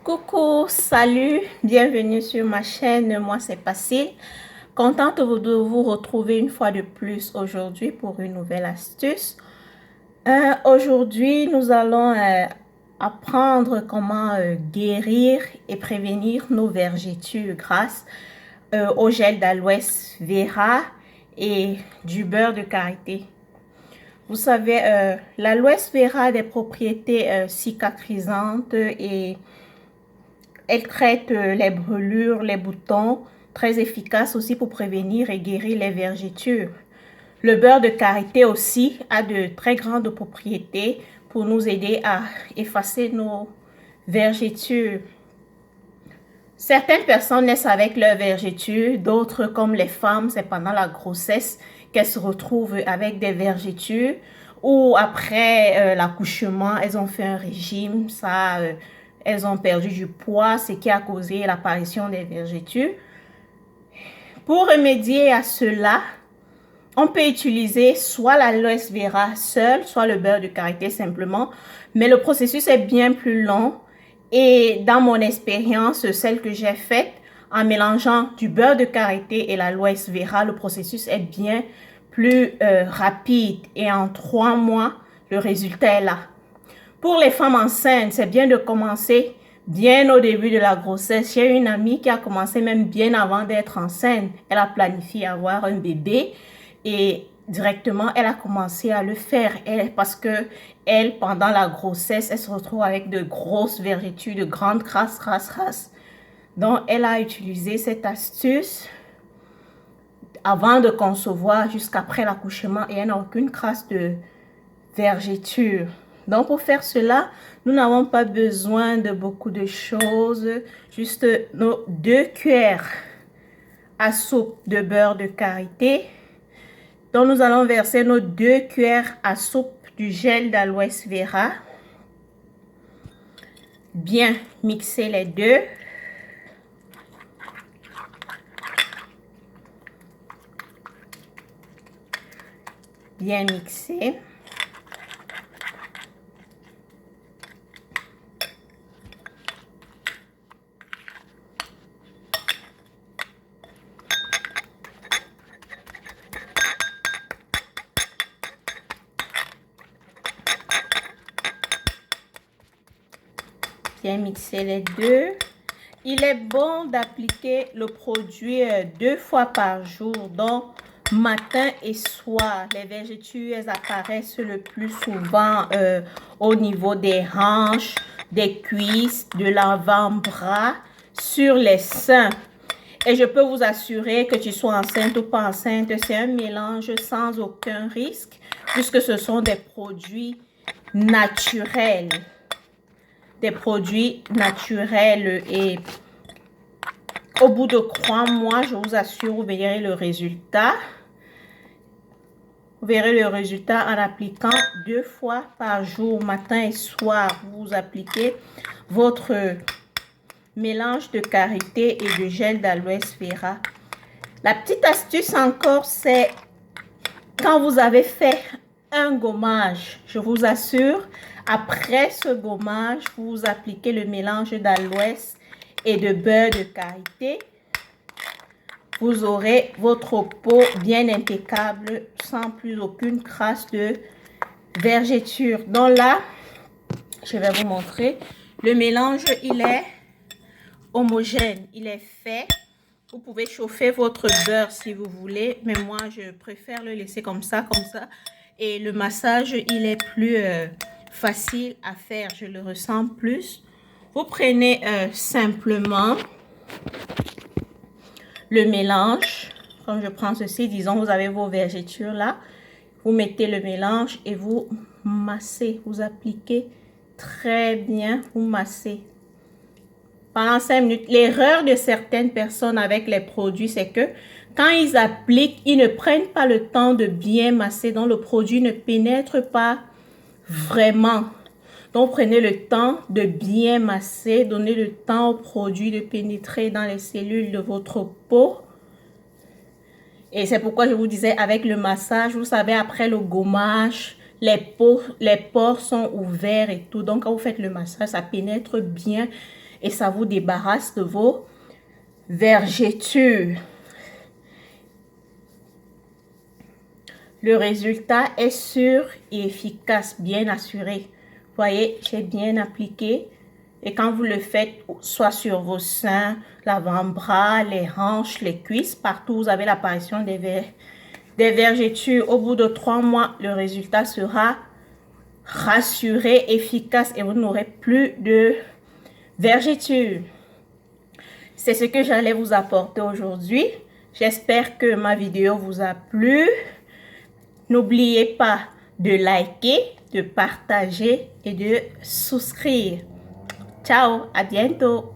Coucou, salut, bienvenue sur ma chaîne, moi c'est Facile. Contente de vous retrouver une fois de plus aujourd'hui pour une nouvelle astuce. Aujourd'hui, nous allons apprendre comment guérir et prévenir nos vergetures grâce au gel d'aloès vera et du beurre de karité. Vous savez, l'aloès vera a des propriétés cicatrisantes et elle traite les brûlures, les boutons, très efficace aussi pour prévenir et guérir les vergetures. Le beurre de karité aussi a de très grandes propriétés pour nous aider à effacer nos vergetures. Certaines personnes naissent avec leurs vergetures, d'autres comme les femmes, c'est pendant la grossesse qu'elles se retrouvent avec des vergetures ou après l'accouchement, elles ont fait un régime, elles ont perdu du poids, ce qui a causé l'apparition des vergetures. Pour remédier à cela, on peut utiliser soit l'aloès vera seul, soit le beurre de karité simplement, mais le processus est bien plus long. Et dans mon expérience, celle que j'ai faite, en mélangeant du beurre de karité et l'aloès vera, le processus est bien plus rapide. Et en 3 mois, le résultat est là. Pour les femmes enceintes, c'est bien de commencer bien au début de la grossesse. J'ai une amie qui a commencé même bien avant d'être enceinte. Elle a planifié avoir un bébé et directement, elle a commencé à le faire parce que elle, pendant la grossesse, elle se retrouve avec de grosses vergetures, de grandes crasses. Donc, elle a utilisé cette astuce avant de concevoir jusqu'après l'accouchement et elle n'a aucune crasse de vergeture. Donc, pour faire cela, nous n'avons pas besoin de beaucoup de choses. Juste nos 2 cuillères à soupe de beurre de karité. Donc, nous allons verser nos 2 cuillères à soupe du gel d'aloès vera. Bien mixer les deux. Bien mixer. Bien mixer les deux. Il est bon d'appliquer le produit 2 fois par jour, donc matin et soir. Les vergetures apparaissent le plus souvent au niveau des hanches, des cuisses, de l'avant-bras, sur les seins. Et je peux vous assurer que tu sois enceinte ou pas enceinte, c'est un mélange sans aucun risque puisque ce sont des produits naturels. Des produits naturels et au bout de 3 mois, je vous assure, vous verrez le résultat. Vous verrez le résultat en appliquant 2 fois par jour, matin et soir. Vous appliquez votre mélange de karité et de gel d'aloès vera. La petite astuce encore, c'est quand vous avez fait un gommage, je vous assure, après ce gommage, vous appliquez le mélange d'aloès et de beurre de karité. Vous aurez votre peau bien impeccable, sans plus aucune trace de vergeture. Donc là, je vais vous montrer. Le mélange, il est homogène, il est fait. Vous pouvez chauffer votre beurre si vous voulez, mais moi, je préfère le laisser comme ça. Et le massage, il est plus facile à faire. Je le ressens plus. Vous prenez simplement le mélange. Comme je prends ceci, disons, vous avez vos vergetures là. Vous mettez le mélange et vous massez. Vous appliquez très bien. Vous massez. Pendant 5 minutes, l'erreur de certaines personnes avec les produits, c'est que quand ils appliquent, ils ne prennent pas le temps de bien masser. Donc, le produit ne pénètre pas vraiment. Donc, prenez le temps de bien masser. Donnez le temps au produit de pénétrer dans les cellules de votre peau. Et c'est pourquoi je vous disais, avec le massage, vous savez, après le gommage, les pores sont ouverts et tout. Donc, quand vous faites le massage, ça pénètre bien. et ça vous débarrasse de vos vergetures. Le résultat est sûr et efficace, bien assuré. Voyez, j'ai bien appliqué. Et quand vous le faites, soit sur vos seins, l'avant-bras, les hanches, les cuisses, partout où vous avez l'apparition des vergetures, au bout de 3 mois, le résultat sera rassuré, efficace et vous n'aurez plus de vergetures. C'est ce que j'allais vous apporter aujourd'hui. J'espère que ma vidéo vous a plu. N'oubliez pas de liker, de partager et de souscrire. Ciao, à bientôt.